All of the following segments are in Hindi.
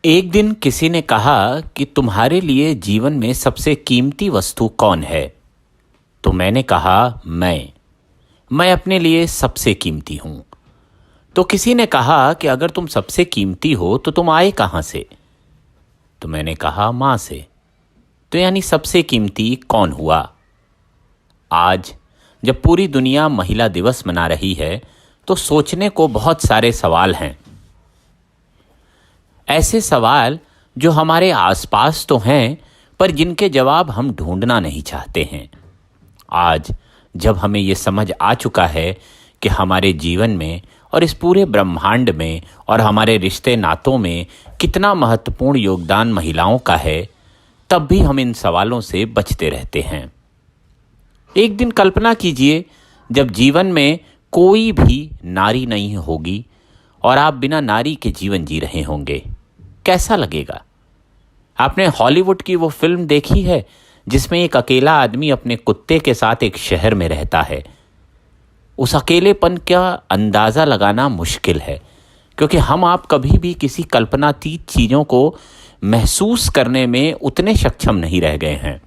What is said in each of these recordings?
एक दिन किसी ने कहा कि तुम्हारे लिए जीवन में सबसे कीमती वस्तु कौन है। तो मैंने कहा मैं अपने लिए सबसे कीमती हूं। तो किसी ने कहा कि अगर तुम सबसे कीमती हो तो तुम आए कहां से। तो मैंने कहा मां से। तो यानी सबसे कीमती कौन हुआ। आज जब पूरी दुनिया महिला दिवस मना रही है तो सोचने को बहुत सारे सवाल हैं। ऐसे सवाल जो हमारे आसपास तो हैं पर जिनके जवाब हम ढूंढना नहीं चाहते हैं। आज जब हमें ये समझ आ चुका है कि हमारे जीवन में और इस पूरे ब्रह्मांड में और हमारे रिश्ते नातों में कितना महत्वपूर्ण योगदान महिलाओं का है, तब भी हम इन सवालों से बचते रहते हैं। एक दिन कल्पना कीजिए जब जीवन में कोई भी नारी नहीं होगी और आप बिना नारी के जीवन जी रहे होंगे, कैसा लगेगा। आपने हॉलीवुड की वो फिल्म देखी है जिसमें एक अकेला आदमी अपने कुत्ते के साथ एक शहर में रहता है। उस अकेलेपन का अंदाज़ा लगाना मुश्किल है क्योंकि हम आप कभी भी किसी कल्पनातीत चीज़ों को महसूस करने में उतने सक्षम नहीं रह गए हैं।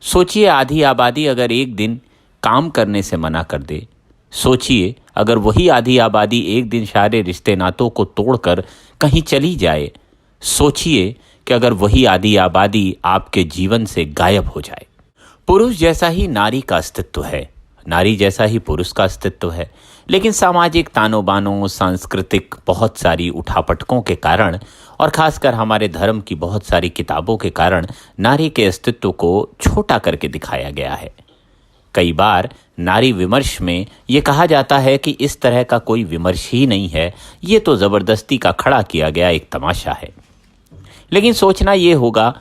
सोचिए आधी आबादी अगर एक दिन काम करने से मना कर दे। सोचिए अगर वही आधी आबादी एक दिन सारे रिश्ते नातों को तोड़कर कहीं चली जाए। सोचिए कि अगर वही आधी आबादी आपके जीवन से गायब हो जाए। पुरुष जैसा ही नारी का अस्तित्व है, नारी जैसा ही पुरुष का अस्तित्व है, लेकिन सामाजिक तानों बानों, सांस्कृतिक बहुत सारी उठापटकों के कारण और खासकर हमारे धर्म की बहुत सारी किताबों के कारण नारी के अस्तित्व को छोटा करके दिखाया गया है। कई बार नारी विमर्श में ये कहा जाता है कि इस तरह का कोई विमर्श ही नहीं है, ये तो ज़बरदस्ती का खड़ा किया गया एक तमाशा है। लेकिन सोचना ये होगा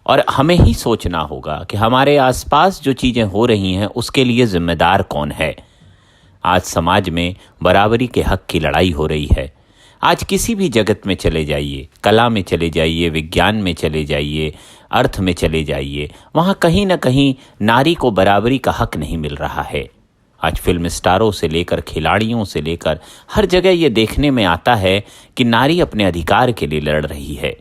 और हमें ही सोचना होगा कि हमारे आसपास जो चीज़ें हो रही हैं उसके लिए जिम्मेदार कौन है। आज समाज में बराबरी के हक की लड़ाई हो रही है। आज किसी भी जगत में चले जाइए, कला में चले जाइए, विज्ञान में चले जाइए, अर्थ में चले जाइए, वहाँ कहीं ना कहीं नारी को बराबरी का हक नहीं मिल रहा है। आज फिल्म स्टारों से लेकर खिलाड़ियों से लेकर हर जगह ये देखने में आता है कि नारी अपने अधिकार के लिए लड़ रही है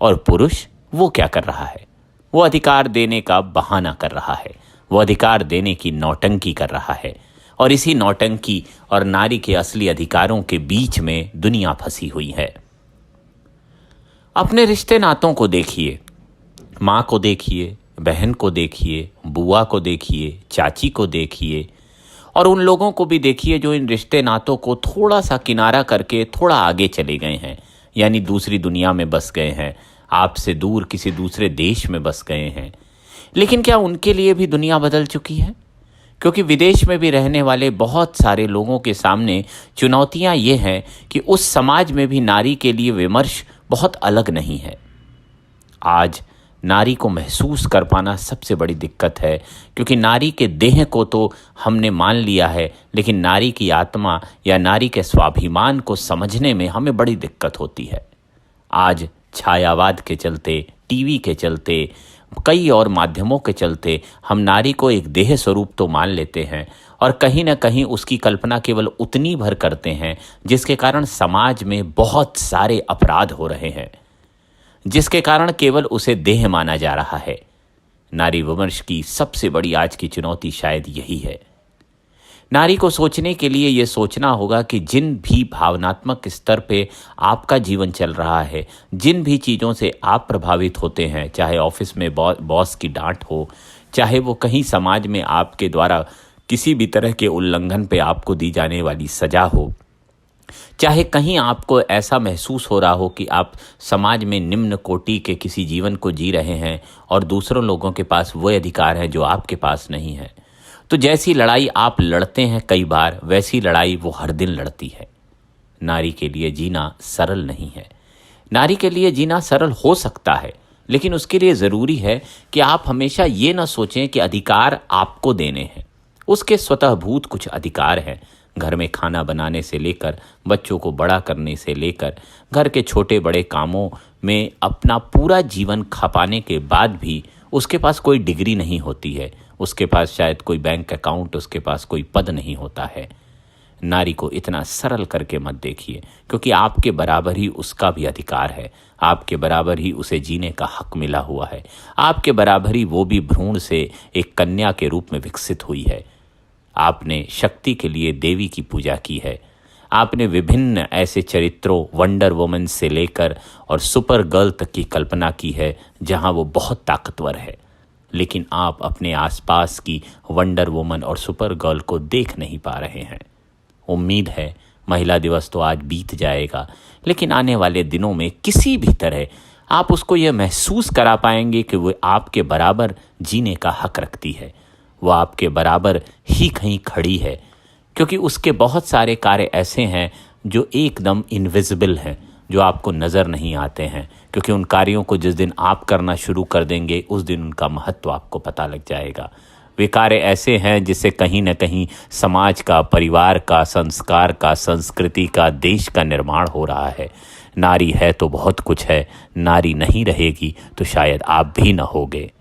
और पुरुष वो क्या कर रहा है, वो अधिकार देने का बहाना कर रहा है, वो अधिकार देने की नौटंकी कर रहा है। और इसी नौटंकी और नारी के असली अधिकारों के बीच में दुनिया फंसी हुई है। अपने रिश्ते नातों को देखिए, माँ को देखिए, बहन को देखिए, बुआ को देखिए, चाची को देखिए और उन लोगों को भी देखिए जो इन रिश्ते नातों को थोड़ा सा किनारा करके थोड़ा आगे चले गए हैं, यानी दूसरी दुनिया में बस गए हैं, आपसे दूर किसी दूसरे देश में बस गए हैं। लेकिन क्या उनके लिए भी दुनिया बदल चुकी है? क्योंकि विदेश में भी रहने वाले बहुत सारे लोगों के सामने चुनौतियां ये हैं कि उस समाज में भी नारी के लिए विमर्श बहुत अलग नहीं है। आज नारी को महसूस कर पाना सबसे बड़ी दिक्कत है क्योंकि नारी के देह को तो हमने मान लिया है, लेकिन नारी की आत्मा या नारी के स्वाभिमान को समझने में हमें बड़ी दिक्कत होती है। आज छायावाद के चलते, टीवी के चलते, कई और माध्यमों के चलते हम नारी को एक देह स्वरूप तो मान लेते हैं और कहीं ना कहीं उसकी कल्पना केवल उतनी भर करते हैं जिसके कारण समाज में बहुत सारे अपराध हो रहे हैं, जिसके कारण केवल उसे देह माना जा रहा है। नारी विमर्श की सबसे बड़ी आज की चुनौती शायद यही है। नारी को सोचने के लिए ये सोचना होगा कि जिन भी भावनात्मक स्तर पे आपका जीवन चल रहा है, जिन भी चीज़ों से आप प्रभावित होते हैं, चाहे ऑफिस में बॉस की डांट हो, चाहे वो कहीं समाज में आपके द्वारा किसी भी तरह के उल्लंघन पे आपको दी जाने वाली सज़ा हो, चाहे कहीं आपको ऐसा महसूस हो रहा हो कि आप समाज में निम्न कोटि के किसी जीवन को जी रहे हैं और दूसरों लोगों के पास वो अधिकार है जो आपके पास नहीं है, तो जैसी लड़ाई आप लड़ते हैं कई बार, वैसी लड़ाई वो हर दिन लड़ती है। नारी के लिए जीना सरल नहीं है। नारी के लिए जीना सरल हो सकता है, लेकिन उसके लिए ज़रूरी है कि आप हमेशा ये ना सोचें कि अधिकार आपको देने हैं। उसके स्वतःभूत कुछ अधिकार हैं। घर में खाना बनाने से लेकर बच्चों को बड़ा करने से लेकर घर के छोटे बड़े कामों में अपना पूरा जीवन खपाने के बाद भी उसके पास कोई डिग्री नहीं होती है, उसके पास शायद कोई बैंक अकाउंट, उसके पास कोई पद नहीं होता है। नारी को इतना सरल करके मत देखिए, क्योंकि आपके बराबर ही उसका भी अधिकार है, आपके बराबर ही उसे जीने का हक मिला हुआ है, आपके बराबर ही वो भी भ्रूण से एक कन्या के रूप में विकसित हुई है। आपने शक्ति के लिए देवी की पूजा की है। आपने विभिन्न ऐसे चरित्रों, वंडर वुमन से लेकर और सुपर गर्ल तक की कल्पना की है जहां वो बहुत ताकतवर है, लेकिन आप अपने आसपास की वंडर वुमन और सुपर गर्ल को देख नहीं पा रहे हैं। उम्मीद है महिला दिवस तो आज बीत जाएगा, लेकिन आने वाले दिनों में किसी भी तरह आप उसको ये महसूस करा पाएंगे कि वो आपके बराबर जीने का हक रखती है, वो आपके बराबर ही कहीं खड़ी है, क्योंकि उसके बहुत सारे कार्य ऐसे हैं जो एकदम इनविजिबल हैं, जो आपको नज़र नहीं आते हैं, क्योंकि उन कार्यों को जिस दिन आप करना शुरू कर देंगे उस दिन उनका महत्व आपको पता लग जाएगा। वे कार्य ऐसे हैं जिससे कहीं न कहीं समाज का, परिवार का, संस्कार का, संस्कृति का, देश का निर्माण हो रहा है। नारी है तो बहुत कुछ है, नारी नहीं रहेगी तो शायद आप भी न होगे।